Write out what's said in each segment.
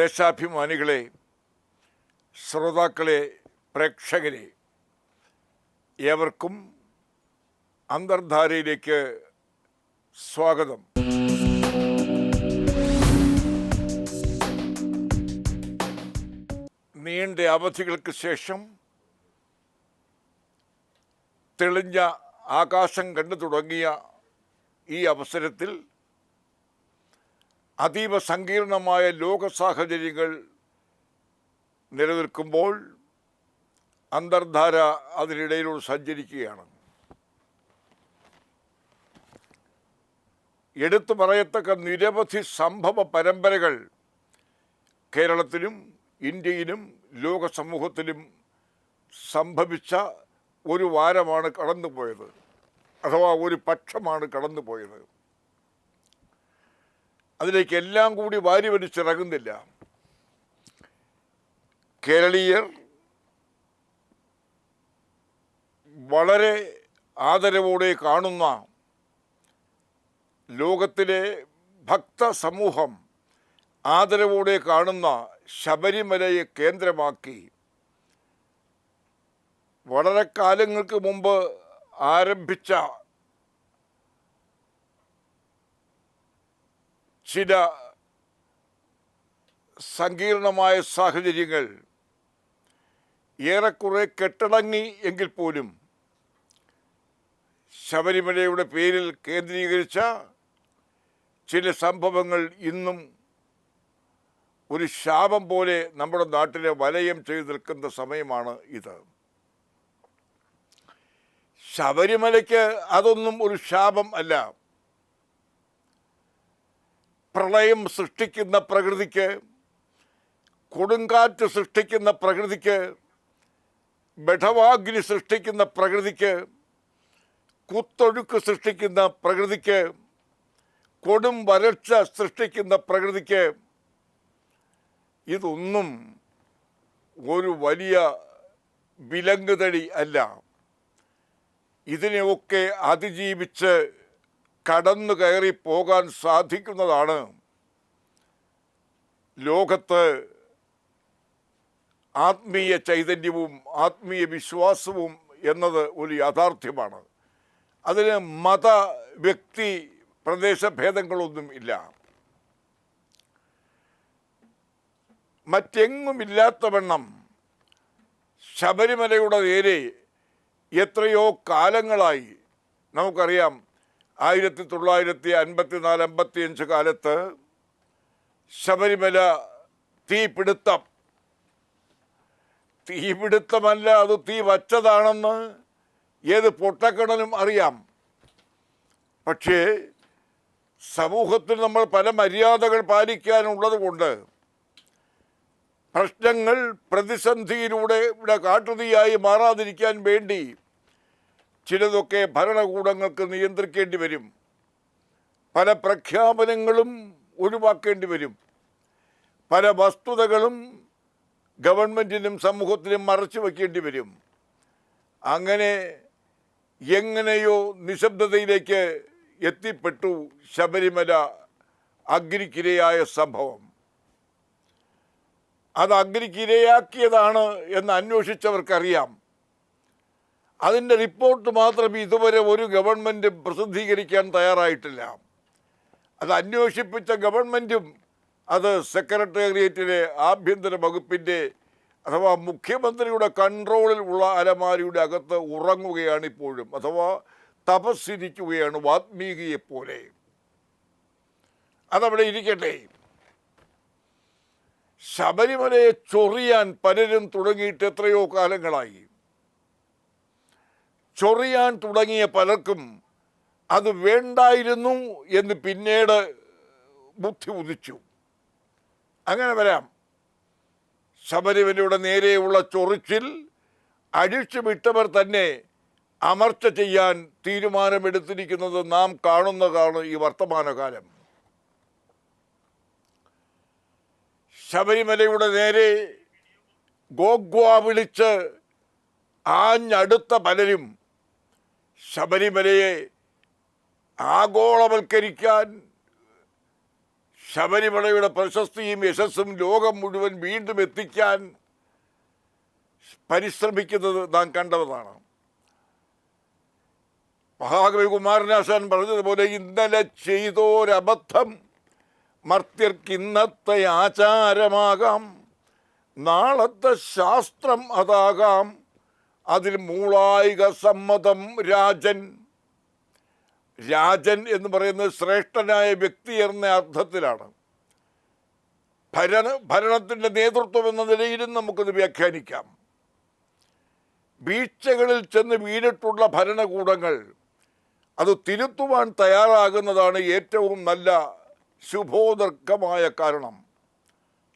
ദേശാഭിമാനികളെ, ശ്രോതാക്കളെ, പ്രേക്ഷകരെ, ഏവർക്കും അന്തർധാരയിലേക്ക് സ്വാഗതം. നീണ്ട അവധികൾക്ക് ശേഷം തെളിഞ്ഞ ആകാശം കണ്ടു തുടങ്ങിയ ഈ അവസരത്തിൽ അതീവ സങ്കീർണമായ ലോക സാഹചര്യങ്ങൾ നിലനിൽക്കുമ്പോൾ അന്തർധാര അതിനിടയിലൂടെ സഞ്ചരിക്കുകയാണ്. എടുത്തു പറയത്തക്ക നിരവധി സംഭവ പരമ്പരകൾ കേരളത്തിലും ഇന്ത്യയിലും ലോക സമൂഹത്തിലും സംഭവിച്ച ഒരു വാരമാണ് കടന്നുപോയത്, അഥവാ ഒരു പക്ഷമാണ് കടന്നുപോയത്. അതിലേക്ക് എല്ലാം കൂടി വാരി വലിച്ചിറങ്ങുന്നില്ല. കേരളീയർ വളരെ ആദരവോടെ കാണുന്ന ലോകത്തിലെ ഭക്തസമൂഹം ആദരവോടെ കാണുന്ന ശബരിമലയെ കേന്ദ്രമാക്കി വളരെ കാലങ്ങൾക്ക് മുമ്പ് ആരംഭിച്ച ചില സങ്കീർണമായ സാഹചര്യങ്ങൾ ഏറെക്കുറെ കെട്ടടങ്ങി എങ്കിൽ പോലും ശബരിമലയുടെ പേരിൽ കേന്ദ്രീകരിച്ച ചില സംഭവങ്ങൾ ഇന്നും ഒരു ശാപം പോലെ നമ്മുടെ നാട്ടിലെ വലയം ചെയ്തു നിൽക്കുന്ന സമയമാണ് ഇത്. ശബരിമലയ്ക്ക് അതൊന്നും ഒരു ശാപം അല്ല. പ്രളയം സൃഷ്ടിക്കുന്ന പ്രകൃതിക്ക്, കൊടുങ്കാറ്റ് സൃഷ്ടിക്കുന്ന പ്രകൃതിക്ക്, ബഠവാഗ്നി സൃഷ്ടിക്കുന്ന പ്രകൃതിക്ക്, കുത്തൊഴുക്ക് സൃഷ്ടിക്കുന്ന പ്രകൃതിക്ക്, കൊടും വരൾച്ച സൃഷ്ടിക്കുന്ന പ്രകൃതിക്ക് ഇതൊന്നും ഒരു വലിയ വിലങ്ങുതടി അല്ല. ഇതിനെയൊക്കെ അതിജീവിച്ച് കടന്നു കയറി പോകാൻ സാധിക്കുന്നതാണ് ലോകത്ത് ആത്മീയ ചൈതന്യവും ആത്മീയ വിശ്വാസവും എന്നത് ഒരു യാഥാർത്ഥ്യമാണ്. അതിന് മത, വ്യക്തി, പ്രദേശഭേദങ്ങളൊന്നും ഇല്ല. മറ്റെങ്ങുമില്ലാത്തവണ്ണം ശബരിമലയുടെ നേരെ എത്രയോ കാലങ്ങളായി നമുക്കറിയാം. 1954-55 കാലത്ത് ശബരിമല തീപിടുത്തമല്ല, അത് തീ വച്ചതാണെന്ന് ഏത് പൊട്ടക്കണനും അറിയാം. പക്ഷേ സമൂഹത്തിൽ നമ്മൾ പല മര്യാദകൾ പാലിക്കാനുള്ളത് കൊണ്ട് പ്രശ്നങ്ങൾ പ്രതിസന്ധിയിലൂടെ ഇവിടെ കാട്ടുതീയായി മാറാതിരിക്കാൻ വേണ്ടി ചിലതൊക്കെ ഭരണകൂടങ്ങൾക്ക് നിയന്ത്രിക്കേണ്ടി വരും. പല പ്രഖ്യാപനങ്ങളും ഒഴിവാക്കേണ്ടി വരും. പല വസ്തുതകളും ഗവൺമെൻറ്റിനും സമൂഹത്തിനും മറച്ചു വയ്ക്കേണ്ടി വരും. അങ്ങനെ എങ്ങനെയോ നിശബ്ദതയിലേക്ക് എത്തിപ്പെട്ടു ശബരിമല അഗ്നിക്കിരയായ സംഭവം. അത് അഗ്നിക്കിരയാക്കിയതാണ് എന്ന് അന്വേഷിച്ചവർക്കറിയാം. അതിൻ്റെ റിപ്പോർട്ട് മാത്രം ഇതുവരെ ഒരു ഗവൺമെൻറ് പ്രസിദ്ധീകരിക്കാൻ തയ്യാറായിട്ടില്ല. അത് അന്വേഷിപ്പിച്ച ഗവൺമെൻറ്റും അത് സെക്രട്ടേറിയറ്റിലെ ആഭ്യന്തര വകുപ്പിൻ്റെ അഥവാ മുഖ്യമന്ത്രിയുടെ കൺട്രോളിൽ ഉള്ള അലമാരിയുടെ അകത്ത് ഉറങ്ങുകയാണ് ഇപ്പോഴും, അഥവാ തപസ്സിരിക്കുകയാണ് വാത്മീകിയെപ്പോലെ. അതവിടെ ഇരിക്കട്ടെ. ശബരിമലയെ ചൊറിയാൻ പലരും തുടങ്ങിയിട്ട് എത്രയോ കാലങ്ങളായി. ചൊറിയാൻ തുടങ്ങിയ പലർക്കും അത് വേണ്ടായിരുന്നു എന്ന് പിന്നീട് ബുദ്ധി ഉദിച്ചു. അങ്ങനെ വരാം. ശബരിമലയുടെ നേരെയുള്ള ചൊറിച്ചിൽ അഴിച്ചുവിട്ടവർ തന്നെ അമർച്ച ചെയ്യാൻ തീരുമാനമെടുത്തിരിക്കുന്നത് നാം കാണുന്നതാണ് ഈ വർത്തമാനകാലം. ശബരിമലയുടെ നേരെ ഗോഗ്വാ വിളിച്ച് ആഞ്ഞടുത്ത പലരും ശബരിമലയെ ആഗോളവൽക്കരിക്കാൻ, ശബരിമലയുടെ പ്രശസ്തിയും യശസ്സും ലോകം മുഴുവൻ വീണ്ടും എത്തിക്കാൻ പരിശ്രമിക്കുന്നത് നാം കണ്ടതാണ്. മഹാകവി കുമാരനാശാൻ പറഞ്ഞതുപോലെ, ഇന്നലെ ചെയ്തോരബദ്ധം മർത്യർക്ക് ഇന്നത്തെ ആചാരമാകാം, നാളത്തെ ശാസ്ത്രം അതാകാം, അതിൽ മൂളായിക സമ്മതം രാജൻ. രാജൻ എന്ന് പറയുന്നത് ശ്രേഷ്ഠനായ വ്യക്തി എന്ന അർത്ഥത്തിലാണ്. ഭരണത്തിൻ്റെ നേതൃത്വം എന്ന നിലയിലും നമുക്കത് വ്യാഖ്യാനിക്കാം. വീഴ്ചകളിൽ ചെന്ന് വീണിട്ടുള്ള ഭരണകൂടങ്ങൾ അത് തിരുത്തുവാൻ തയ്യാറാകുന്നതാണ് ഏറ്റവും നല്ല ശുഭോദർക്കമായ കാരണം,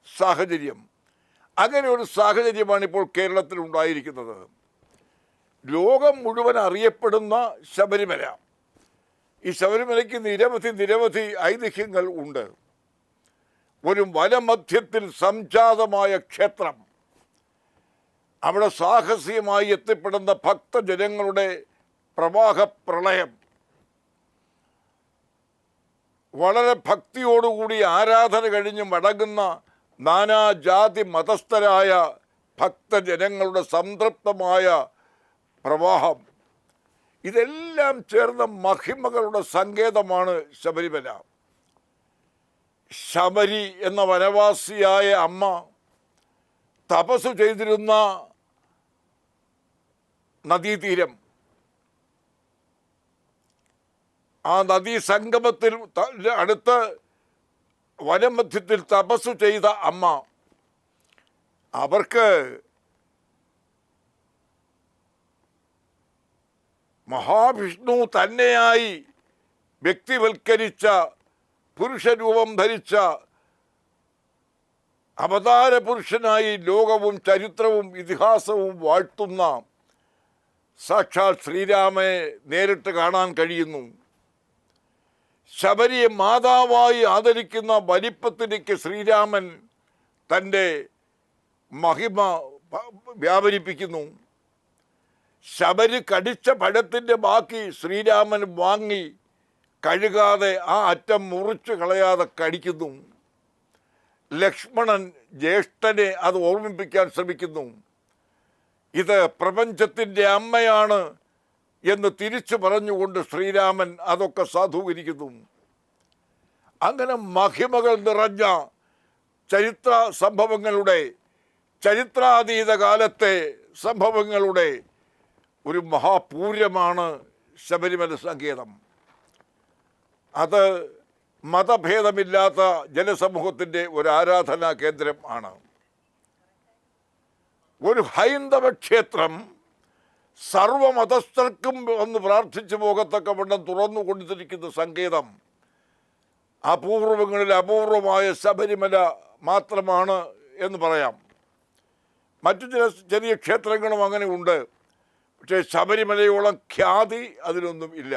സാഹചര്യം. അങ്ങനെ ഒരു സാഹചര്യമാണ് ഇപ്പോൾ കേരളത്തിൽ ഉണ്ടായിരിക്കുന്നത്. ലോകം മുഴുവൻ അറിയപ്പെടുന്ന ശബരിമല. ഈ ശബരിമലയ്ക്ക് നിരവധി ഐതിഹ്യങ്ങൾ ഉണ്ട്. ഒരു വനമധ്യത്തിൽ സംജാതമായ ക്ഷേത്രം, അവിടെ സാഹസികമായി എത്തിപ്പെടുന്ന ഭക്തജനങ്ങളുടെ പ്രവാഹ പ്രളയം, വളരെ ഭക്തിയോടുകൂടി ആരാധന കഴിഞ്ഞ് മടങ്ങുന്ന നാനാജാതി മതസ്ഥരായ ഭക്തജനങ്ങളുടെ സംതൃപ്തമായ പ്രവാഹം, ഇതെല്ലാം ചേർന്ന മഹിമകളുടെ സങ്കേതമാണ് ശബരിമല. ശബരി എന്ന വനവാസിയായ അമ്മ തപസ് ചെയ്തിരുന്ന നദീതീരം, ആ നദീ സംഗമത്തിൽ അടുത്ത് വനമധ്യത്തിൽ തപസ് ചെയ്ത അമ്മ, അവർക്ക് മഹാവിഷ്ണു തന്നെയായി വ്യക്തിവൽക്കരിച്ച, പുരുഷരൂപം ധരിച്ച അവതാര പുരുഷനായി ലോകവും ചരിത്രവും ഇതിഹാസവും വാഴ്ത്തുന്ന സാക്ഷാൽ ശ്രീരാമനെ നേരിട്ട് കാണാൻ കഴിയുന്നു. ശബരിയെ മാതാവായി ആദരിക്കുന്ന വലിപ്പത്തിലേക്ക് ശ്രീരാമൻ തൻ്റെ മഹിമ വ്യാപരിപ്പിക്കുന്നു. ശബരി കടിച്ച പഴത്തിൻ്റെ ബാക്കി ശ്രീരാമൻ വാങ്ങി കഴുകാതെ ആ അറ്റം മുറിച്ച് കളയാതെ കടിക്കുന്നു. ലക്ഷ്മണൻ ജ്യേഷ്ഠനെ അത് ഓർമ്മിപ്പിക്കാൻ ശ്രമിക്കുന്നു. ഇത് പ്രപഞ്ചത്തിൻ്റെ അമ്മയാണ് എന്ന് തിരിച്ചു പറഞ്ഞുകൊണ്ട് ശ്രീരാമൻ അതൊക്കെ സാധൂകരിക്കുന്നു. അങ്ങനെ മഹിമകൾ നിറഞ്ഞ ചരിത്ര സംഭവങ്ങളുടെ, ചരിത്രാതീത കാലത്തെ സംഭവങ്ങളുടെ ഒരു മഹാപൂരമാണ് ശബരിമല സങ്കേതം. അത് മതഭേദമില്ലാത്ത ജനസമൂഹത്തിൻ്റെ ഒരു ആരാധനാ കേന്ദ്രം ആണ്. ഒരു ഹൈന്ദവ ക്ഷേത്രം സർവമതസ്ഥർക്കും ഒന്ന് പ്രാർത്ഥിച്ചു പോകത്തക്കവണ്ണം തുറന്നു കൊടുത്തിരിക്കുന്ന സങ്കേതം അപൂർവങ്ങളിൽ അപൂർവമായ ശബരിമല മാത്രമാണ് എന്ന് പറയാം. മറ്റു ചില ചെറിയ ക്ഷേത്രങ്ങളും അങ്ങനെ ഉണ്ട്. പക്ഷേ ശബരിമലയോളം ഖ്യാതി അതിനൊന്നും ഇല്ല.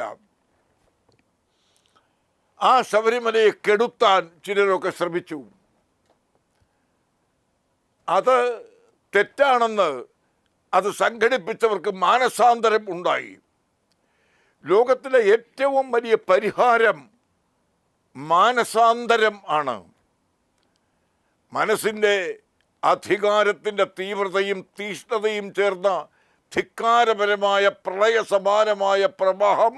ആ ശബരിമലയെ കെടുത്താൻ ചിലരൊക്കെ ശ്രമിച്ചു. അത് തെറ്റാണെന്ന് അത് സംഘടിപ്പിച്ചവർക്ക് മാനസാന്തരം ഉണ്ടായി. ലോകത്തിലെ ഏറ്റവും വലിയ പരിഹാരം മാനസാന്തരം ആണ്. മനസ്സിൻ്റെ അധികാരത്തിൻ്റെ തീവ്രതയും തീഷ്ണതയും ചേർന്ന ധിക്കാരപരമായ പ്രളയസമാനമായ പ്രവാഹം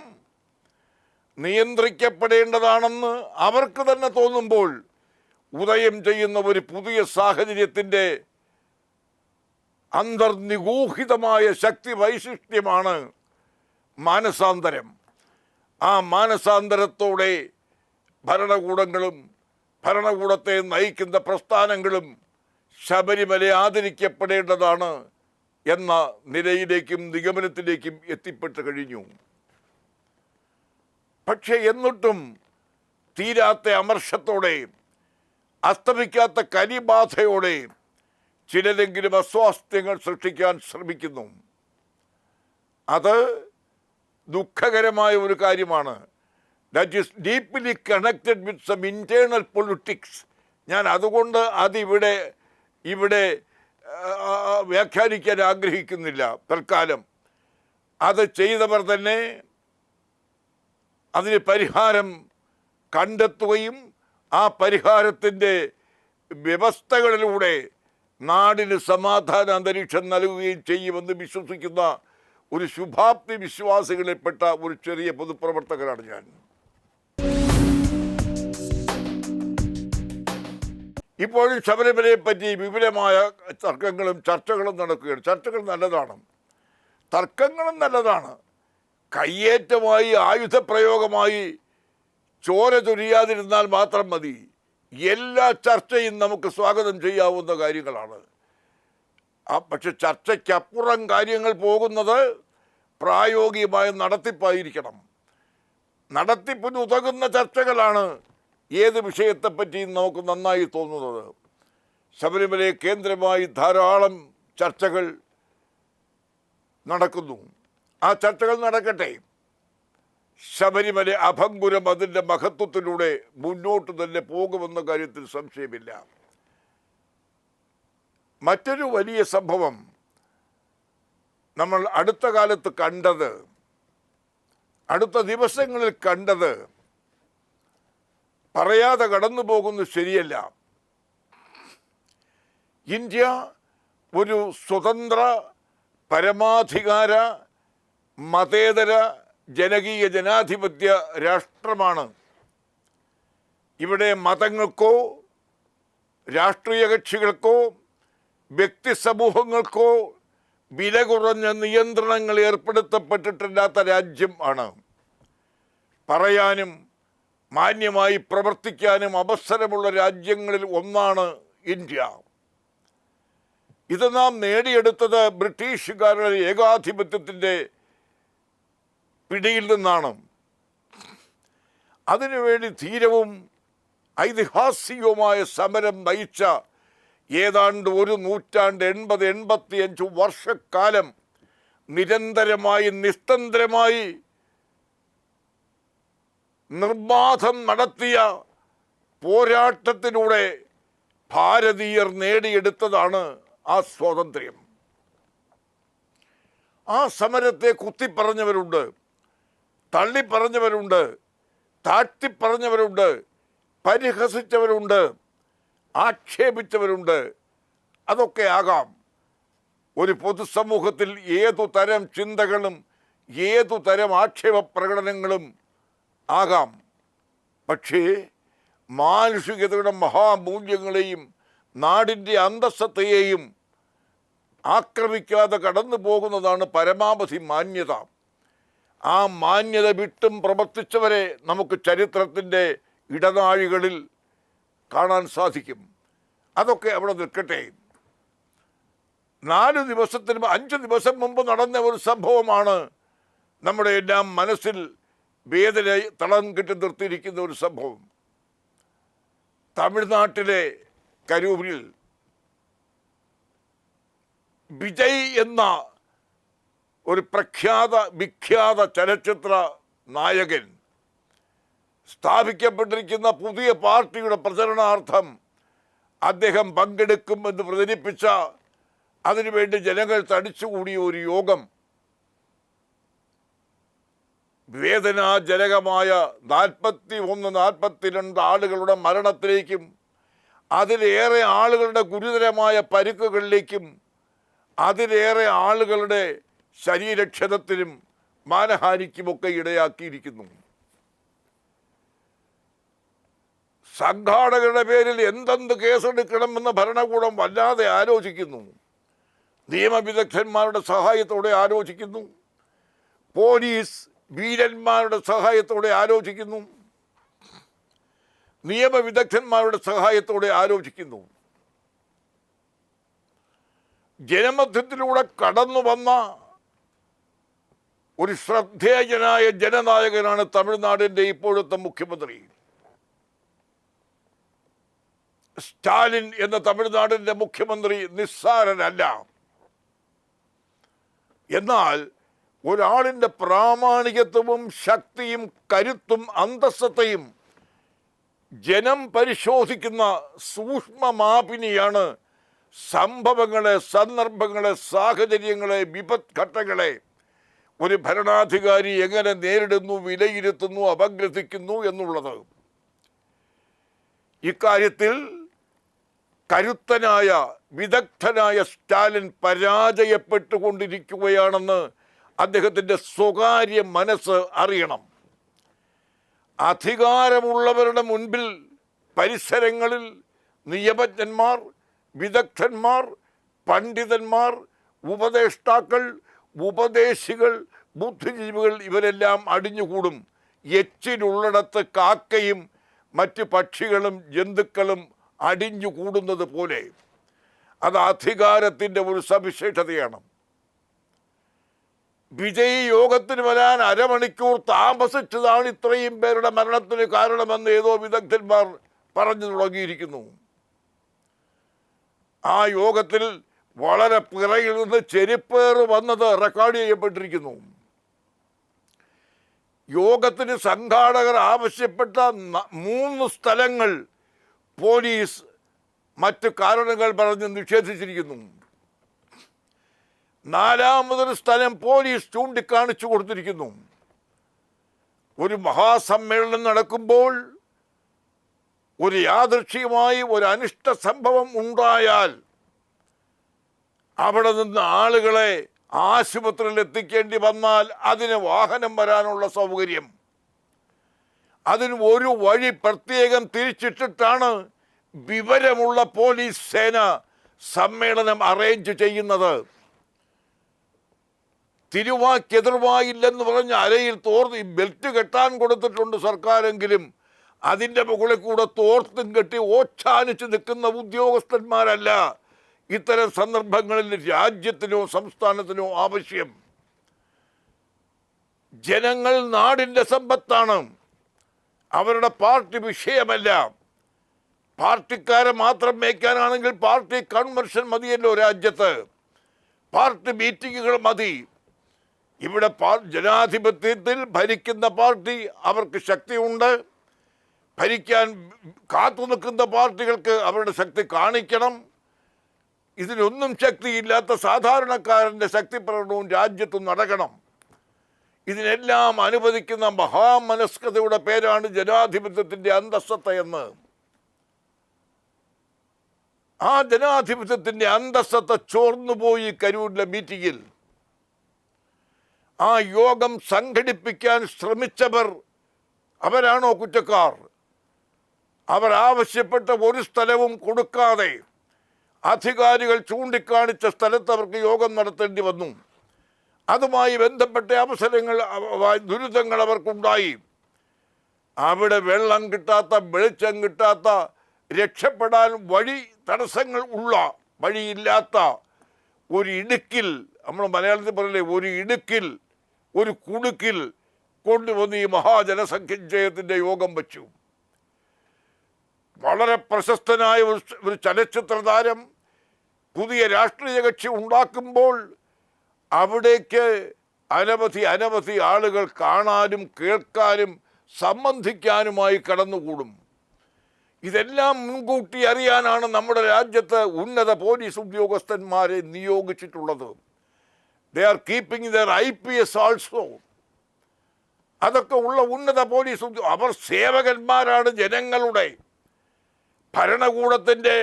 നിയന്ത്രിക്കപ്പെടേണ്ടതാണെന്ന് അവർക്ക് തന്നെ തോന്നുമ്പോൾ ഉദയം ചെയ്യുന്ന ഒരു പുതിയ സാഹചര്യത്തിൻ്റെ അന്തർനിഗൂഹിതമായ ശക്തി വൈശിഷ്ട്യമാണ് മാനസാന്തരം. ആ മാനസാന്തരത്തോടെ ഭരണകൂടങ്ങളും ഭരണകൂടത്തെ നയിക്കുന്ന പ്രസ്ഥാനങ്ങളും ശബരിമലയെ ആദരിക്കപ്പെടേണ്ടതാണ് എന്ന നിലയിലേക്കും നിഗമനത്തിലേക്കും എത്തിപ്പെട്ട് കഴിഞ്ഞു. പക്ഷെ എന്നിട്ടും തീരാത്ത അമർഷത്തോടെ, അസ്തമിക്കാത്ത കലിബാധയോടെ ചിലരെങ്കിലും അസ്വാസ്ഥ്യങ്ങൾ സൃഷ്ടിക്കാൻ ശ്രമിക്കുന്നു. അത് ദുഃഖകരമായ ഒരു കാര്യമാണ്. That is deeply connected with some internal politics. ഞാൻ അതുകൊണ്ട് അതിവിടെ വ്യാഖ്യാനിക്കാൻ ആഗ്രഹിക്കുന്നില്ല തൽക്കാലം. അത് ചെയ്തവർ തന്നെ അതിന് പരിഹാരം കണ്ടെത്തുകയും ആ പരിഹാരത്തിൻ്റെ വ്യവസ്ഥകളിലൂടെ നാടിന് സമാധാന അന്തരീക്ഷം നൽകുകയും ചെയ്യുമെന്ന് വിശ്വസിക്കുന്ന ഒരു ശുഭാപ്തി വിശ്വാസികളിൽപ്പെട്ട ഒരു ചെറിയ പൊതുപ്രവർത്തകനാണ് ഞാൻ. ഇപ്പോഴും ശബരിമലയെ പറ്റി വിപുലമായ തർക്കങ്ങളും ചർച്ചകളും നടക്കുകയാണ്. ചർച്ചകൾ നല്ലതാണ്, തർക്കങ്ങളും നല്ലതാണ്. കയ്യേറ്റമായി ആയുധപ്രയോഗമായി ചോര ചൊരിയാതിരുന്നാൽ മാത്രം മതി. എല്ലാ ചർച്ചയും നമുക്ക് സ്വാഗതം ചെയ്യാവുന്ന കാര്യങ്ങളാണ്. പക്ഷെ ചർച്ചയ്ക്കപ്പുറം കാര്യങ്ങൾ പോകുന്നത് പ്രായോഗികമായ നടത്തിപ്പായിരിക്കണം. നടത്തിപ്പിന് ഉതകുന്ന ചർച്ചകളാണ് ഏത് വിഷയത്തെപ്പറ്റിയും നമുക്ക് നന്നായി തോന്നുന്നത്. ശബരിമലയെ കേന്ദ്രമായി ധാരാളം ചർച്ചകൾ നടക്കുന്നു. ആ ചർച്ചകൾ നടക്കട്ടെ. ശബരിമല അഭംഗുരം അതിൻ്റെ മഹത്വത്തിലൂടെ മുന്നോട്ട് തന്നെ പോകുമെന്ന കാര്യത്തിൽ സംശയമില്ല. മറ്റൊരു വലിയ സംഭവം നമ്മൾ അടുത്ത കാലത്ത് കണ്ടത്, അടുത്ത ദിവസങ്ങളിൽ കണ്ടത് പറയാതെ കടന്നു പോകുന്നത് ശരിയല്ല. ഇന്ത്യ ഒരു സ്വതന്ത്ര പരമാധികാര മതേതര ജനകീയ ജനാധിപത്യ രാഷ്ട്രമാണ്. ഇവിടെ മതങ്ങൾക്കോ രാഷ്ട്രീയ കക്ഷികൾക്കോ വ്യക്തി സമൂഹങ്ങൾക്കോ വില കുറഞ്ഞ നിയന്ത്രണങ്ങൾ ഏർപ്പെടുത്തപ്പെട്ടിട്ടില്ലാത്ത രാജ്യം ആണ്. പറയാനും മാന്യമായി പ്രവർത്തിക്കാനും അവസരമുള്ള രാജ്യങ്ങളിൽ ഒന്നാണ് ഇന്ത്യ. ഇത് നാം നേടിയെടുത്തത് ബ്രിട്ടീഷുകാരുടെ ഏകാധിപത്യത്തിൻ്റെ പിടിയിൽ നിന്നാണ്. അതിനുവേണ്ടി ധീരവും ഐതിഹാസികവുമായ സമരം നയിച്ച ഏതാണ്ട് ഒരു നൂറ്റാണ്ട് 80-85 വർഷക്കാലം നിരന്തരമായി നിസ്തന്ത്രമായി നിർബാധം നടത്തിയ പോരാട്ടത്തിലൂടെ ഭാരതീയർ നേടിയെടുത്തതാണ് ആ സ്വാതന്ത്ര്യം. ആ സമരത്തെ കുത്തിപ്പറഞ്ഞവരുണ്ട്, തള്ളിപ്പറഞ്ഞവരുണ്ട്, താഴ്ത്തിപ്പറഞ്ഞവരുണ്ട്, പരിഹസിച്ചവരുണ്ട്, ആക്ഷേപിച്ചവരുണ്ട്. അതൊക്കെ ആകാം. ഒരു പൊതുസമൂഹത്തിൽ ഏതു തരം ചിന്തകളും ഏതു തരം ആക്ഷേപ പ്രകടനങ്ങളും ആകാം. പക്ഷേ മാനുഷികതയുടെ മഹാമൂല്യങ്ങളെയും നാടിൻ്റെ അന്തസ്സത്തെയും ആക്രമിക്കാതെ കടന്നു പോകുന്നതാണ് പരമാവധി മാന്യത. ആ മാന്യത വിട്ടും പ്രവർത്തിച്ചവരെ നമുക്ക് ചരിത്രത്തിൻ്റെ ഇടനാഴികളിൽ കാണാൻ സാധിക്കും. അതൊക്കെ അവിടെ നിൽക്കട്ടെ. 5 ദിവസം മുമ്പ് നടന്ന ഒരു സംഭവമാണ് നമ്മുടെ എല്ലാം മനസ്സിൽ വേദന തളം കിട്ടി നിർത്തിയിരിക്കുന്ന ഒരു സംഭവം. തമിഴ്നാട്ടിലെ കരൂരിൽ വിജയ് എന്ന ഒരു വിഖ്യാത ചലച്ചിത്ര നായകൻ സ്ഥാപിക്കപ്പെട്ടിരിക്കുന്ന പുതിയ പാർട്ടിയുടെ പ്രചരണാർത്ഥം അദ്ദേഹം പങ്കെടുക്കുമെന്ന് പ്രചരിപ്പിച്ച, അതിനുവേണ്ടി ജനങ്ങൾ തടിച്ചുകൂടിയ ഒരു യോഗം വേദനാജനകമായ 41-42 ആളുകളുടെ മരണത്തിലേക്കും അതിലേറെ ആളുകളുടെ ഗുരുതരമായ പരിക്കുകളിലേക്കും അതിലേറെ ആളുകളുടെ ശരീരക്ഷതത്തിനും മാനഹാനിക്കുമൊക്കെ ഇടയാക്കിയിരിക്കുന്നു. സംഘാടകരുടെ പേരിൽ എന്തെന്ത് കേസെടുക്കണമെന്ന് ഭരണകൂടം വല്ലാതെ ആലോചിക്കുന്നു. നിയമവിദഗ്ധന്മാരുടെ സഹായത്തോടെ ആലോചിക്കുന്നു. പോലീസ് വീരന്മാരുടെ സഹായത്തോടെ ആലോചിക്കുന്നു. നിയമവിദഗ്ധന്മാരുടെ സഹായത്തോടെ ആലോചിക്കുന്നു. ജനമധ്യത്തിലൂടെ കടന്നു വന്ന ഒരു ശ്രദ്ധേയനായ ജനനായകനാണ് തമിഴ്നാടിൻ്റെ ഇപ്പോഴത്തെ മുഖ്യമന്ത്രി. സ്റ്റാലിൻ എന്ന തമിഴ്നാടിൻ്റെ മുഖ്യമന്ത്രി നിസ്സാരനല്ല. എന്നാൽ ഒരാളിൻ്റെ പ്രാമാണികത്വവും ശക്തിയും കരുത്തും അന്തസ്സത്തെയും ജനം പരിശോധിക്കുന്ന സൂക്ഷ്മമാപിനിയാണ് സംഭവങ്ങളെ, സന്ദർഭങ്ങളെ, സാഹചര്യങ്ങളെ, വിപത്ഘട്ടങ്ങളെ ഒരു ഭരണാധികാരി എങ്ങനെ നേരിടുന്നു, വിലയിരുത്തുന്നു, അപഗ്രഥിക്കുന്നു എന്നുള്ളത്. ഇക്കാര്യത്തിൽ കരുത്തനായ വിദഗ്ധനായ സ്റ്റാലിൻ പരാജയപ്പെട്ടുകൊണ്ടിരിക്കുകയാണെന്ന് അദ്ദേഹത്തിൻ്റെ സ്വകാര്യ മനസ്സ് അറിയണം. അധികാരമുള്ളവരുടെ മുൻപിൽ പരിസരങ്ങളിൽ നിയമജ്ഞന്മാർ, വിദഗ്ധന്മാർ, പണ്ഡിതന്മാർ, ഉപദേഷ്ടാക്കൾ, ഉപദേശികൾ, ബുദ്ധിജീവികൾ ഇവരെല്ലാം അടിഞ്ഞുകൂടും. എച്ചിലുള്ളിടത്ത് കാക്കയും മറ്റ് പക്ഷികളും ജന്തുക്കളും അടിഞ്ഞുകൂടുന്നത് പോലെ. അത് അധികാരത്തിൻ്റെ ഒരു സവിശേഷതയാണ്. വിജയ് യോഗത്തിന് വരാൻ അരമണിക്കൂർ താമസിച്ചതാണ് ഇത്രയും പേരുടെ മരണത്തിന് കാരണമെന്ന് ഏതോ വിദഗ്ധന്മാർ പറഞ്ഞു തുടങ്ങിയിരിക്കുന്നു. ആ യോഗത്തിൽ വളരെ പിറകിൽ നിന്ന് ചെരിപ്പേറ് വന്നത് റെക്കോർഡ് ചെയ്യപ്പെട്ടിരിക്കുന്നു. യോഗത്തിന് സംഘാടകർ ആവശ്യപ്പെട്ട 3 സ്ഥലങ്ങൾ പോലീസ് മറ്റ് കാരണങ്ങൾ പറഞ്ഞ് നിഷേധിച്ചിരിക്കുന്നു. 4മതൊരു സ്ഥലം പോലീസ് ചൂണ്ടിക്കാണിച്ചു കൊടുത്തിരിക്കുന്നു. ഒരു മഹാസമ്മേളനം നടക്കുമ്പോൾ ഒരു യാദൃച്ഛികമായി ഒരു അനിഷ്ട സംഭവം ഉണ്ടായാൽ അവിടെ നിന്ന് ആളുകളെ ആശുപത്രിയിൽ എത്തിക്കേണ്ടി വന്നാൽ അതിന് വാഹനം വരാനുള്ള സൗകര്യം, അതിന് ഒരു വഴി പ്രത്യേകം തിരിച്ചിട്ടിട്ടാണ് വിവരമുള്ള പോലീസ് സേന സമ്മേളനം അറേഞ്ച് ചെയ്യുന്നത്. തിരുവാക്കെതിർവായില്ലെന്ന് പറഞ്ഞ് അരയിൽ തോർത്ത് ബെൽറ്റ് കെട്ടാൻ കൊടുത്തിട്ടുണ്ട് സർക്കാരെങ്കിലും അതിൻ്റെ മുകളിൽ കൂടെ തോർത്തും കെട്ടി ഓച്ചാനിച്ച് നിൽക്കുന്ന ഉദ്യോഗസ്ഥന്മാരല്ല ഇത്തരം സന്ദർഭങ്ങളിൽ രാജ്യത്തിനോ സംസ്ഥാനത്തിനോ ആവശ്യം. ജനങ്ങൾ നാടിൻ്റെ സമ്പത്താണ്, അവരുടെ പാർട്ടി വിഷയമല്ല. പാർട്ടിക്കാരെ മാത്രം മേയ്ക്കാനാണെങ്കിൽ പാർട്ടി കൺവെൻഷൻ മതിയല്ലോ രാജ്യത്ത്, പാർട്ടി മീറ്റിങ്ങുകൾ മതി. ഇവിടെ ജനാധിപത്യത്തിൽ ഭരിക്കുന്ന പാർട്ടി അവർക്ക് ശക്തിയുണ്ട്, ഭരിക്കാൻ കാത്തു നിൽക്കുന്ന പാർട്ടികൾക്ക് അവരുടെ ശക്തി കാണിക്കണം. ഇതിനൊന്നും ശക്തിയില്ലാത്ത സാധാരണക്കാരൻ്റെ ശക്തിപ്രകടനവും രാജ്യത്ത് നടക്കണം. ഇതിനെല്ലാം അനുവദിക്കുന്ന മഹാമനസ്കതയുടെ പേരാണ് ജനാധിപത്യത്തിൻ്റെ അന്തസ്സത്ത എന്ന്. ആ ജനാധിപത്യത്തിൻ്റെ അന്തസ്സത്ത ചോർന്നുപോയി കരൂരിലെ മീറ്റിങ്ങിൽ. ആ യോഗം സംഘടിപ്പിക്കാൻ ശ്രമിച്ചവർ അവരാണോ കുറ്റക്കാർ? അവർ ആവശ്യപ്പെട്ട ഒരു സ്ഥലവും കൊടുക്കാതെ അധികാരികൾ ചൂണ്ടിക്കാണിച്ച സ്ഥലത്ത് അവർക്ക് യോഗം നടത്തേണ്ടി വന്നു. അതുമായി ബന്ധപ്പെട്ട അവസരങ്ങൾ, ദുരിതങ്ങൾ അവർക്കുണ്ടായി. അവിടെ വെള്ളം കിട്ടാത്ത, വെളിച്ചം കിട്ടാത്ത, രക്ഷപ്പെടാൻ തടസ്സങ്ങൾ ഉള്ള, വഴിയില്ലാത്ത ഒരു ഇടുക്കിൽ, നമ്മൾ മലയാളത്തിൽ പറയില്ലേ, ഒരു ഇടുക്കിൽ, ഒരു കുടുക്കിൽ കൊണ്ടുവന്ന് ഈ മഹാജനസംഖ്യജയത്തിൻ്റെ യോഗം വച്ചു. വളരെ പ്രശസ്തനായ ഒരു ചലച്ചിത്ര താരം പുതിയ രാഷ്ട്രീയ കക്ഷി ഉണ്ടാക്കുമ്പോൾ അവിടേക്ക് അനവധി ആളുകൾ കാണാനും കേൾക്കാനും സംബന്ധിക്കാനുമായി കടന്നുകൂടും. ഇതെല്ലാം മുൻകൂട്ടി അറിയാനാണ് നമ്മുടെ രാജ്യത്ത് ഉന്നത പോലീസ് ഉദ്യോഗസ്ഥന്മാരെ നിയോഗിച്ചിട്ടുള്ളത്. They are keeping their IPS also. അതൊക്കെ ഉള്ള ഉന്നത പോലീസ് അവർ സേവകന്മാരാണ് ജനങ്ങളുടെ. ഭരണകൂടത്തിൻ്റെ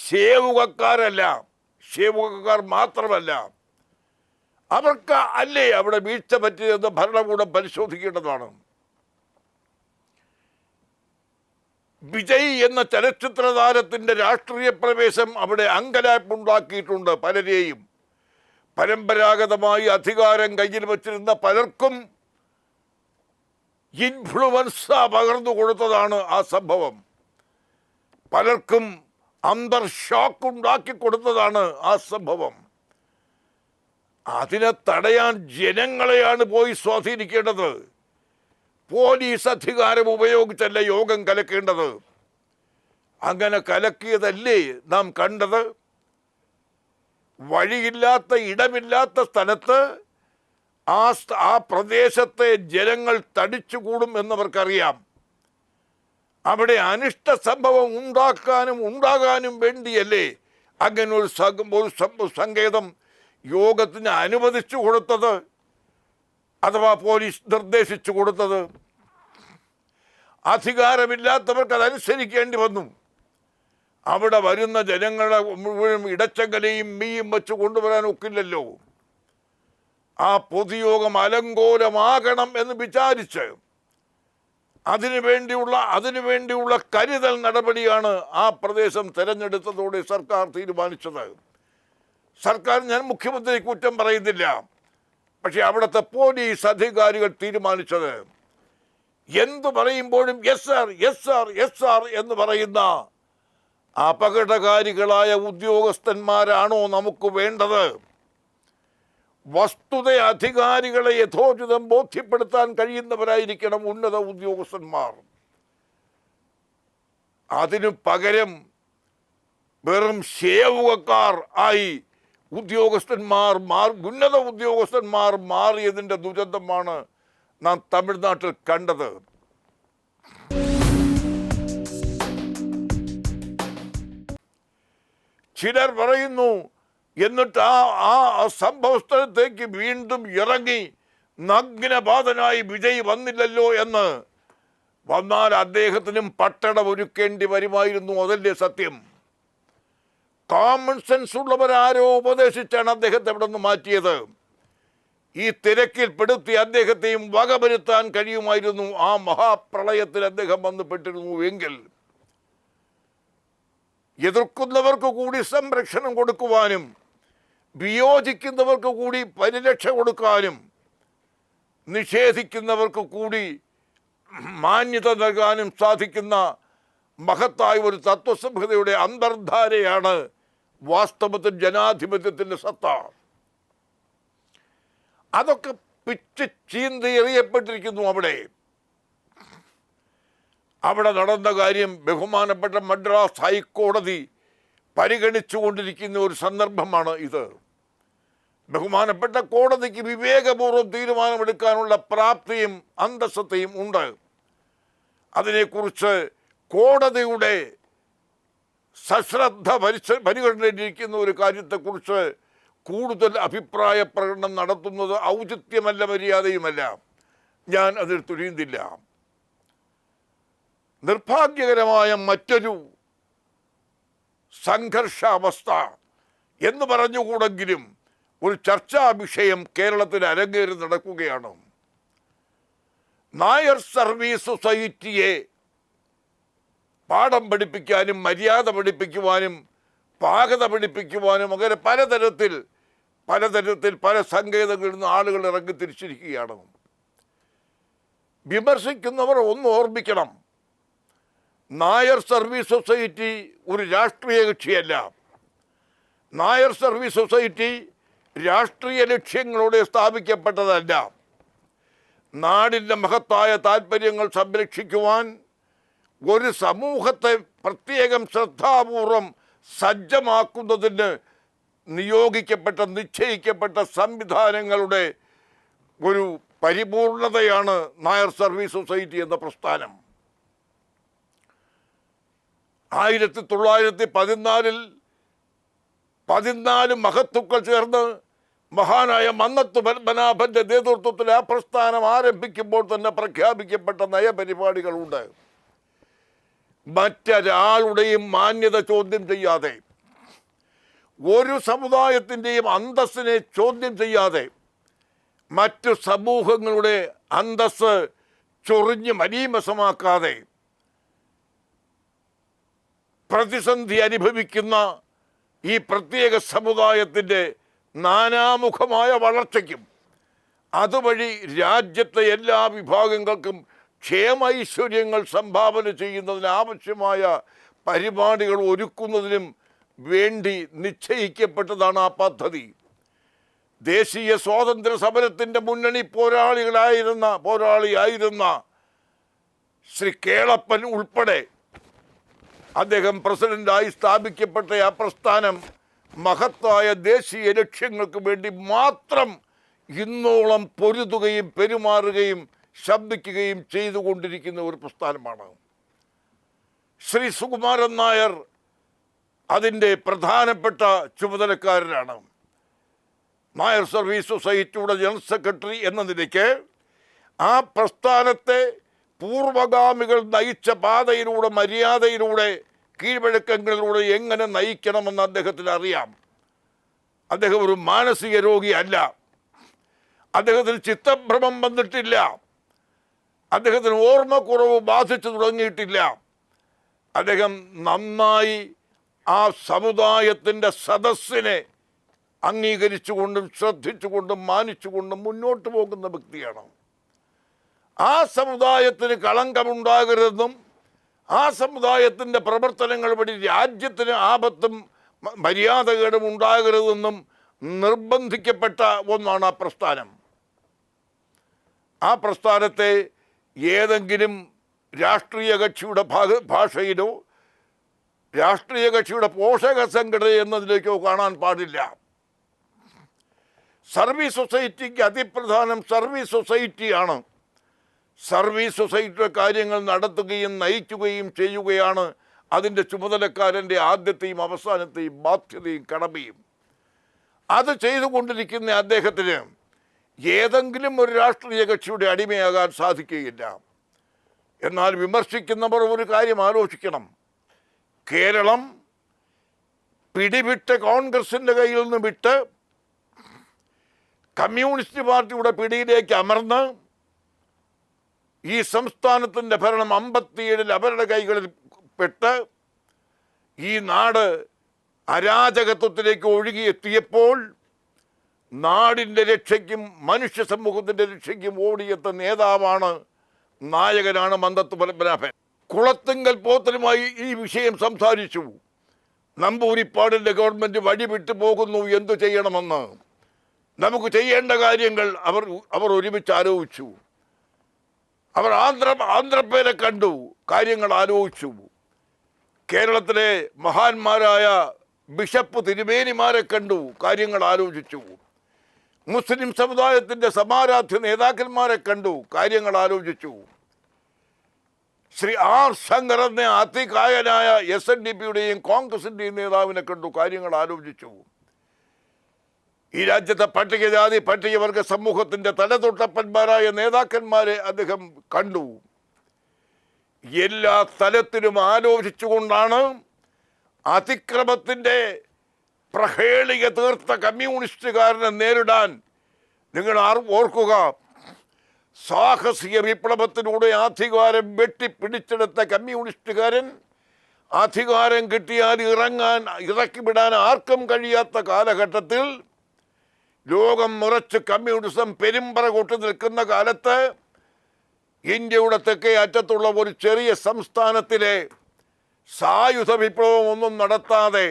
സേവകക്കാരല്ല, സേവകക്കാർ മാത്രമല്ല. അവർക്ക് അല്ലേ അവിടെ വീഴ്ച പറ്റിയതെന്ന് ഭരണകൂടം പരിശോധിക്കേണ്ടതാണ്. വിജയ് എന്ന ചലച്ചിത്ര താരത്തിൻ്റെ രാഷ്ട്രീയ പ്രവേശം അവിടെ അങ്കലാപ്പുണ്ടാക്കിയിട്ടുണ്ട് പലരെയും. പരമ്പരാഗതമായി അധികാരം കയ്യിൽ വച്ചിരുന്ന പലർക്കും ഇൻഫ്ലുവൻസ പകർന്നു കൊടുത്തതാണ് ആ സംഭവം. പലർക്കും അന്തർഷോക്ക് ഉണ്ടാക്കി കൊടുത്തതാണ് ആ സംഭവം. അതിനെ തടയാൻ ജനങ്ങളെയാണ് പോയി സ്വാധീനിക്കേണ്ടത്. പോലീസ് അധികാരം ഉപയോഗിച്ചല്ല യോഗം കലക്കേണ്ടത്. അങ്ങനെ കലക്കിയതല്ലേ നാം കണ്ടത്? വഴിയില്ലാത്ത, ഇടമില്ലാത്ത സ്ഥലത്ത് ആ പ്രദേശത്തെ ജനങ്ങൾ തടിച്ചുകൂടും എന്നവർക്കറിയാം. അവിടെ അനിഷ്ട സംഭവം ഉണ്ടാകാനും വേണ്ടിയല്ലേ അങ്ങനെ ഒരു സങ്കേതം യോഗത്തിന് അനുവദിച്ചു കൊടുത്തത്, അഥവാ പോലീസ് നിർദ്ദേശിച്ചു കൊടുത്തത്. അധികാരമില്ലാത്തവർക്ക് അതനുസരിക്കേണ്ടി വന്നു. അവിടെ വരുന്ന ജനങ്ങളെ മുഴുവൻ ഇടച്ചങ്കലയും മീയും വെച്ച് കൊണ്ടുവരാൻ ഒക്കില്ലല്ലോ. ആ പൊതുയോഗം അലങ്കോലമാകണം എന്ന് വിചാരിച്ച് അതിനുവേണ്ടിയുള്ള കരുതൽ നടപടിയാണ് ആ പ്രദേശം തെരഞ്ഞെടുത്തതോടെ സർക്കാർ തീരുമാനിച്ചത്. സർക്കാർ, ഞാൻ മുഖ്യമന്ത്രി കുറ്റം പറയുന്നില്ല, പക്ഷെ അവിടുത്തെ പോലീസ് അധികാരികൾ തീരുമാനിച്ചത് എന്തു പറയുമ്പോഴും yes sir, yes sir, yes sir എന്ന് പറയുന്ന അപകടകാരികളായ ഉദ്യോഗസ്ഥന്മാരാണോ നമുക്ക് വേണ്ടത്? വസ്തുത അധികാരികളെ യഥോചിതം ബോധ്യപ്പെടുത്താൻ കഴിയുന്നവരായിരിക്കണം ഉന്നത ഉദ്യോഗസ്ഥന്മാർ. അതിനു പകരം വെറും സേവകക്കാർ ആയി ഉന്നത ഉദ്യോഗസ്ഥന്മാർ മാറിയതിൻ്റെ ദുരന്തമാണ് നാം തമിഴ്നാട്ടിൽ കണ്ടത്. ചിലർ പറയുന്നു, എന്നിട്ട് ആ സംഭവ സ്ഥലത്തേക്ക് വീണ്ടും ഇറങ്ങി നഗ്നപാതനായി വിജയ് വന്നില്ലല്ലോ എന്ന്. വന്നാൽ അദ്ദേഹത്തിനും പട്ടടം ഒരുക്കേണ്ടി വരുമായിരുന്നു. അതല്ലേ സത്യം? കോമൺ സെൻസ് ഉള്ളവരാരോ ഉപദേശിച്ചാണ് അദ്ദേഹത്തെ അവിടെ നിന്ന് മാറ്റിയത്. ഈ തിരക്കിൽ പെടുത്തി അദ്ദേഹത്തെയും വകവരുത്താൻ കഴിയുമായിരുന്നു. ആ മഹാപ്രളയത്തിൽ അദ്ദേഹം വന്നു പെട്ടിരുന്നു എങ്കിൽ എതിർക്കുന്നവർക്ക് കൂടി സംരക്ഷണം കൊടുക്കുവാനും വിയോജിക്കുന്നവർക്ക് കൂടി പരിരക്ഷ കൊടുക്കാനും നിഷേധിക്കുന്നവർക്ക് കൂടി മാന്യത നൽകാനും സാധിക്കുന്ന മഹത്തായ ഒരു തത്വസംഹിതയുടെ അന്തർധാരയാണ് വാസ്തവത്തിൽ ജനാധിപത്യത്തിൻ്റെ സത്ത. അതൊക്കെ പിച്ച് ചീന്തി എറിയപ്പെട്ടിരിക്കുന്നു. അവിടെ നടന്ന കാര്യം ബഹുമാനപ്പെട്ട മദ്രാസ് ഹൈക്കോടതി പരിഗണിച്ചുകൊണ്ടിരിക്കുന്ന ഒരു സന്ദർഭമാണ് ഇത്. ബഹുമാനപ്പെട്ട കോടതിക്ക് വിവേകപൂർവ്വം തീരുമാനമെടുക്കാനുള്ള പ്രാപ്തിയും അന്തസ്സത്തയും ഉണ്ട്. അതിനെക്കുറിച്ച് കോടതിയുടെ സശ്രദ്ധ പരിഗണനയിലിരിക്കുന്ന ഒരു കാര്യത്തെക്കുറിച്ച് കൂടുതൽ അഭിപ്രായ പ്രകടനം നടത്തുന്നത് ഔചിത്യമല്ല, മര്യാദയുമല്ല. ഞാൻ അതിൽ തുനിയുന്നില്ല. നിർഭാഗ്യകരമായ മറ്റൊരു സംഘർഷാവസ്ഥ എന്ന് പറഞ്ഞുകൂടെങ്കിലും ഒരു ചർച്ചാ വിഷയം കേരളത്തിൽ അരങ്ങേറി നടക്കുകയാണ്. നായർ സർവീസ് സൊസൈറ്റിയെ പാഠം പഠിപ്പിക്കാനും മര്യാദ പഠിപ്പിക്കുവാനും പാകത പഠിപ്പിക്കുവാനും അങ്ങനെ പലതരത്തിൽ പല സങ്കേതങ്ങളിൽ നിന്ന് ആളുകൾ ഇറങ്ങി തിരിച്ചിരിക്കുകയാണ്. വിമർശിക്കുന്നവർ ഒന്ന് ഓർമ്മിക്കണം, നായർ സർവീസ് സൊസൈറ്റി ഒരു രാഷ്ട്രീയ കക്ഷിയല്ല. നായർ സർവീസ് സൊസൈറ്റി രാഷ്ട്രീയ ലക്ഷ്യങ്ങളോടെ സ്ഥാപിക്കപ്പെട്ടതല്ല. നാടിൻ്റെ മഹത്തായ താല്പര്യങ്ങൾ സംരക്ഷിക്കുവാൻ ഒരു സമൂഹത്തെ പ്രത്യേകം ശ്രദ്ധാപൂർവം സജ്ജമാക്കുന്നതിന് നിശ്ചയിക്കപ്പെട്ട സംവിധാനങ്ങളുടെ ഒരു പരിപൂർണതയാണ് നായർ സർവീസ് സൊസൈറ്റി എന്ന പ്രസ്ഥാനം. 1914 14 മഹത്തുക്കൾ ചേർന്ന് മഹാനായ മന്നത്ത് പത്മനാഭൻ്റെ നേതൃത്വത്തിൽ ആ പ്രസ്ഥാനം ആരംഭിക്കുമ്പോൾ തന്നെ പ്രഖ്യാപിക്കപ്പെട്ട നയപരിപാടികളുണ്ട്. മറ്റൊരാളുടെയും മാന്യത ചോദ്യം ചെയ്യാതെ, ഒരു സമുദായത്തിൻ്റെയും അന്തസ്സിനെ ചോദ്യം ചെയ്യാതെ, മറ്റു സമൂഹങ്ങളുടെ അന്തസ്സ് ചൊറിഞ്ഞ് മലീമസമാക്കാതെ പ്രതിസന്ധി അനുഭവിക്കുന്ന ഈ പ്രത്യേക സമുദായത്തിൻ്റെ നാനാമുഖമായ വളർച്ചയ്ക്കും അതുവഴി രാജ്യത്തെ എല്ലാ വിഭാഗങ്ങൾക്കും ക്ഷേമൈശ്വര്യങ്ങൾ സംഭാവന ചെയ്യുന്നതിന് ആവശ്യമായ പരിപാടികൾ ഒരുക്കുന്നതിനും വേണ്ടി നിശ്ചയിക്കപ്പെട്ടതാണ് ആ പദ്ധതി. ദേശീയ സ്വാതന്ത്ര്യ സമരത്തിൻ്റെ മുന്നണി പോരാളിയായിരുന്ന ശ്രീ കേളപ്പൻ ഉൾപ്പെടെ അദ്ദേഹം പ്രസിഡന്റായി സ്ഥാപിക്കപ്പെട്ട ആ പ്രസ്ഥാനം മഹത്തായ ദേശീയ ലക്ഷ്യങ്ങൾക്ക് വേണ്ടി മാത്രം ഇന്നോളം പൊരുതുകയും പെരുമാറുകയും ശബ്ദിക്കുകയും ചെയ്തുകൊണ്ടിരിക്കുന്ന ഒരു പ്രസ്ഥാനമാണ്. ശ്രീ സുകുമാരൻ നായർ അതിൻ്റെ പ്രധാനപ്പെട്ട ചുമതലക്കാരനാണ്. നായർ സർവീസ് സൊസൈറ്റിയുടെ ജനറൽ സെക്രട്ടറി എന്ന നിലയ്ക്ക് ആ പ്രസ്ഥാനത്തെ പൂർവഗാമികൾ നയിച്ച പാതയിലൂടെ, മര്യാദയിലൂടെ, കീഴ്വഴക്കങ്ങളിലൂടെ എങ്ങനെ നയിക്കണമെന്ന് അദ്ദേഹത്തിന് അറിയാം. അദ്ദേഹം ഒരു മാനസിക രോഗിയല്ല. അദ്ദേഹത്തിന് ചിത്തഭ്രമം വന്നിട്ടില്ല. അദ്ദേഹത്തിന് ഓർമ്മക്കുറവ് ബാധിച്ചു തുടങ്ങിയിട്ടില്ല. അദ്ദേഹം നന്നായി ആ സമുദായത്തിൻ്റെ സദസ്സിനെ അംഗീകരിച്ചുകൊണ്ടും ശ്രദ്ധിച്ചുകൊണ്ടും മാനിച്ചുകൊണ്ടും മുന്നോട്ട് പോകുന്ന വ്യക്തിയാണ്. ആ സമുദായത്തിന് കളങ്കമുണ്ടാകരുതെന്നും ആ സമുദായത്തിൻ്റെ പ്രവർത്തനങ്ങൾ വഴി രാജ്യത്തിന് ആപത്തും മര്യാദകേടും ഉണ്ടാകരുതെന്നും നിർബന്ധിക്കപ്പെട്ട ഒന്നാണ് ആ പ്രസ്ഥാനം. ആ പ്രസ്ഥാനത്തെ ഏതെങ്കിലും രാഷ്ട്രീയ കക്ഷിയുടെ ഭാഷയിലോ രാഷ്ട്രീയ കക്ഷിയുടെ പോഷക സംഘടന എന്നതിലേക്കോ കാണാൻ പാടില്ല. സർവീസ് സൊസൈറ്റിക്ക് അതിപ്രധാനം സർവീസ് സൊസൈറ്റിയാണ്. സർവീസ് സൊസൈറ്റിയുടെ കാര്യങ്ങൾ നടത്തുകയും നയിക്കുകയും ചെയ്യുകയാണ് അതിൻ്റെ ചുമതലക്കാരൻ്റെ ആദ്യത്തെയും അവസാനത്തെയും ബാധ്യതയും കടമയും. അത് ചെയ്തുകൊണ്ടിരിക്കുന്ന അദ്ദേഹത്തിന് ഏതെങ്കിലും ഒരു രാഷ്ട്രീയ കക്ഷിയുടെ അടിമയാകാൻ സാധിക്കുകയില്ല. എന്നാൽ വിമർശിക്കുന്നവർ ഒരു കാര്യം ആലോചിക്കണം. കേരളം പിടിവിട്ട് കോൺഗ്രസിൻ്റെ കയ്യിൽ നിന്ന് വിട്ട് കമ്മ്യൂണിസ്റ്റ് പാർട്ടിയുടെ പിടിയിലേക്ക് അമർന്ന് ഈ സംസ്ഥാനത്തിൻ്റെ ഭരണം 57 അവരുടെ കൈകളിൽ പെട്ട് ഈ നാട് അരാജകത്വത്തിലേക്ക് ഒഴുകിയെത്തിയപ്പോൾ നാടിൻ്റെ രക്ഷയ്ക്കും മനുഷ്യ സമൂഹത്തിൻ്റെ രക്ഷയ്ക്കും ഓടിയെത്ത നേതാവാണ്, നായകനാണ് മന്തത്ത് പത്മനാഭൻ. കുളത്തിങ്കൽ പോത്തനുമായി ഈ വിഷയം സംസാരിച്ചു. നമ്പൂരിപ്പാടിൻ്റെ ഗവൺമെൻറ് വഴിവിട്ടു പോകുന്നു, എന്തു ചെയ്യണമെന്ന്. നമുക്ക് ചെയ്യേണ്ട കാര്യങ്ങൾ അവർ ഒരുമിച്ച് ആലോചിച്ചു. അവർ ആന്ധ്രപ്പേരെ കണ്ടു, കാര്യങ്ങൾ ആലോചിച്ചു. കേരളത്തിലെ മഹാന്മാരായ ബിഷപ്പ് തിരുമേനിമാരെ കണ്ടു, കാര്യങ്ങൾ ആലോചിച്ചു. മുസ്ലിം സമുദായത്തിൻ്റെ സമാരാധ്യ നേതാക്കന്മാരെ കണ്ടു, കാര്യങ്ങൾ ആലോചിച്ചു. ശ്രീ ആർ ശങ്കർ എന്ന അതികായനായ SNDPയുടെയും കോൺഗ്രസിൻ്റെയും നേതാവിനെ കണ്ടു, കാര്യങ്ങൾ ആലോചിച്ചു. ഈ രാജ്യത്തെ പട്ടികജാതി പട്ടികവർഗ സമൂഹത്തിൻ്റെ തലതൊട്ടപ്പന്മാരായ നേതാക്കന്മാരെ അദ്ദേഹം കണ്ടു. എല്ലാ തലത്തിലും ആലോചിച്ചുകൊണ്ടാണ് അതിക്രമത്തിൻ്റെ പ്രഹേളിക തീർത്ത കമ്മ്യൂണിസ്റ്റുകാരനെ നേരിടാൻ, നിങ്ങൾ ഓർക്കുക, സാഹസിക വിപ്ലവത്തിലൂടെ അധികാരം വെട്ടിപ്പിടിച്ചെടുത്ത കമ്മ്യൂണിസ്റ്റുകാരൻ അധികാരം കിട്ടിയാൽ ഇറക്കിവിടാൻ ആർക്കും കഴിയാത്ത കാലഘട്ടത്തിൽ, ലോകം മുറച്ച് കമ്മ്യൂണിസം പെരുമ്പറ കൊട്ടു നിൽക്കുന്ന കാലത്ത്, ഇന്ത്യയുടെ തെക്കേ അറ്റത്തുള്ള ഒരു ചെറിയ സംസ്ഥാനത്തിലെ സായുധ വിപ്ലവം ഒന്നും നടത്താതെ,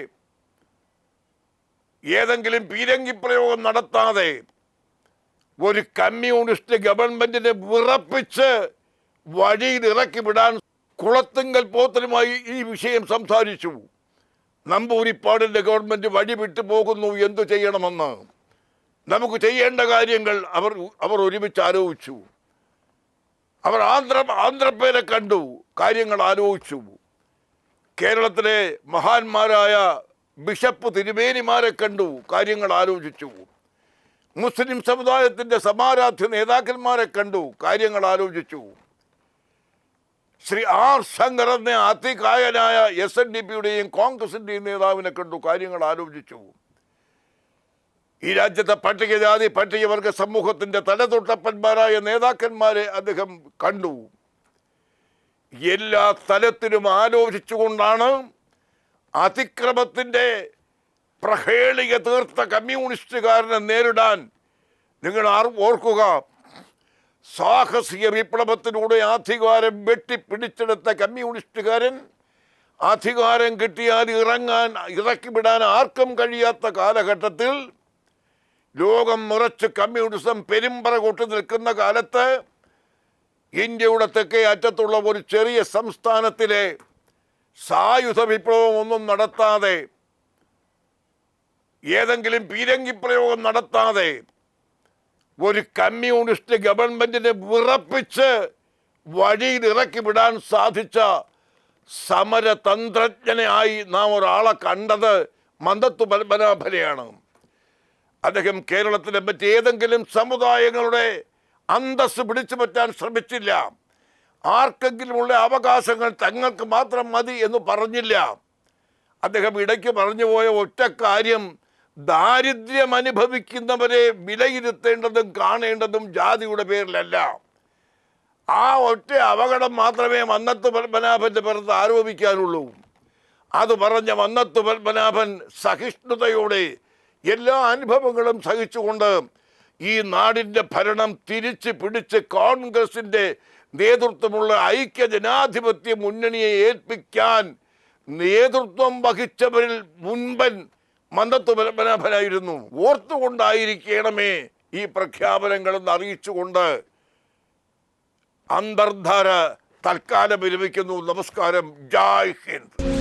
ഏതെങ്കിലും പീരങ്കിപ്രയോഗം നടത്താതെ ഒരു കമ്മ്യൂണിസ്റ്റ് ഗവൺമെൻറ്റിനെ വിറപ്പിച്ച് വഴിയിൽ ഇറക്കി വിടാൻ കുളത്തിങ്കൽ പോത്തനുമായി ഈ വിഷയം സംസാരിച്ചു. നമ്പൂരിപ്പാടിൻ്റെ ഗവൺമെൻറ് വഴിവിട്ടു പോകുന്നു, എന്തു ചെയ്യണമെന്ന്. നമുക്ക് ചെയ്യേണ്ട കാര്യങ്ങൾ അവർ ഒരുമിച്ച് ആലോചിച്ചു. അവർ ആന്ധ്രപ്പേരെ കണ്ടു, കാര്യങ്ങൾ ആലോചിച്ചു. കേരളത്തിലെ മഹാന്മാരായ ബിഷപ്പ് തിരുമേനിമാരെ കണ്ടു, കാര്യങ്ങൾ ആലോചിച്ചു. മുസ്ലിം സമുദായത്തിൻ്റെ സമാരാധ്യ നേതാക്കന്മാരെ കണ്ടു, കാര്യങ്ങൾ ആലോചിച്ചു. ശ്രീ ആർ ശങ്കർ എന്ന അതികായനായ SNDPയുടെയും കോൺഗ്രസിൻ്റെയും നേതാവിനെ കണ്ടു, കാര്യങ്ങൾ ആലോചിച്ചു. ഈ രാജ്യത്തെ പട്ടികജാതി പട്ടികവർഗ സമൂഹത്തിൻ്റെ തലതൊട്ടപ്പന്മാരായ നേതാക്കന്മാരെ അദ്ദേഹം കണ്ടു. എല്ലാ തലത്തിലും ആലോചിച്ചുകൊണ്ടാണ് അതിക്രമത്തിൻ്റെ പ്രഹേളിക തീർത്ത കമ്മ്യൂണിസ്റ്റുകാരനെ നേരിടാൻ, നിങ്ങൾ ഓർക്കുക, സാഹസിക വിപ്ലവത്തിലൂടെ അധികാരം വെട്ടിപ്പിടിച്ചെടുത്ത കമ്മ്യൂണിസ്റ്റുകാരൻ അധികാരം കിട്ടിയാൽ ഇറക്കിവിടാൻ ആർക്കും കഴിയാത്ത കാലഘട്ടത്തിൽ, ലോകം മുറച്ച് കമ്മ്യൂണിസം പെരുമ്പറ കൊട്ടു നിൽക്കുന്ന കാലത്ത്, ഇന്ത്യയുടെ തെക്കേ അറ്റത്തുള്ള ഒരു ചെറിയ സംസ്ഥാനത്തിലെ സായുധ വിപ്ലവം ഒന്നും നടത്താതെ, ഏതെങ്കിലും പീരങ്കിപ്രയോഗം നടത്താതെ ഒരു കമ്മ്യൂണിസ്റ്റ് ഗവൺമെൻറ്റിനെ വിറപ്പിച്ച് വഴിയിൽ ഇറക്കി വിടാൻ സാധിച്ച സമരതന്ത്രജ്ഞനായി നാം ഒരാളെ കണ്ടത് മന്തത്ത് പത്മനാഭനെയാണ്. അദ്ദേഹം കേരളത്തിലെ മറ്റേതെങ്കിലും സമുദായങ്ങളുടെ അന്തസ് പിടിച്ചു പറ്റാൻ ശ്രമിച്ചില്ല. ആർക്കെങ്കിലുമുള്ള അവകാശങ്ങൾ തങ്ങൾക്ക് മാത്രം മതി എന്ന് പറഞ്ഞില്ല. അദ്ദേഹം ഇടയ്ക്ക് പറഞ്ഞു പോയ ഒറ്റ കാര്യം, ദാരിദ്ര്യം അനുഭവിക്കുന്നവരെ വിലയിരുത്തേണ്ടതും കാണേണ്ടതും ജാതിയുടെ പേരിലല്ല. ആ ഒറ്റ അപകടം മാത്രമേ മന്നത്ത് പത്മനാഭൻ്റെ പുറത്ത് ആരോപിക്കാനുള്ളൂ. അത് പറഞ്ഞ മന്നത്ത് പത്മനാഭൻ സഹിഷ്ണുതയോടെ എല്ലാ അനുഭവങ്ങളും സഹിച്ചുകൊണ്ട് ഈ നാടിൻ്റെ ഭരണം തിരിച്ച് പിടിച്ച് കോൺഗ്രസിൻ്റെ നേതൃത്വമുള്ള ഐക്യ ജനാധിപത്യ മുന്നണിയെ ഏൽപ്പിക്കാൻ നേതൃത്വം വഹിച്ചവരിൽ മുൻപൻ മന്നത്ത് പത്മനാഭനായിരുന്നു. ഓർത്തുകൊണ്ടായിരിക്കണമേ ഈ പ്രഖ്യാപനങ്ങളെന്ന് അറിയിച്ചുകൊണ്ട് അന്തർധാര തൽക്കാലം വിരമിക്കുന്നു. നമസ്കാരം. ജയ് ഹിന്ദ്.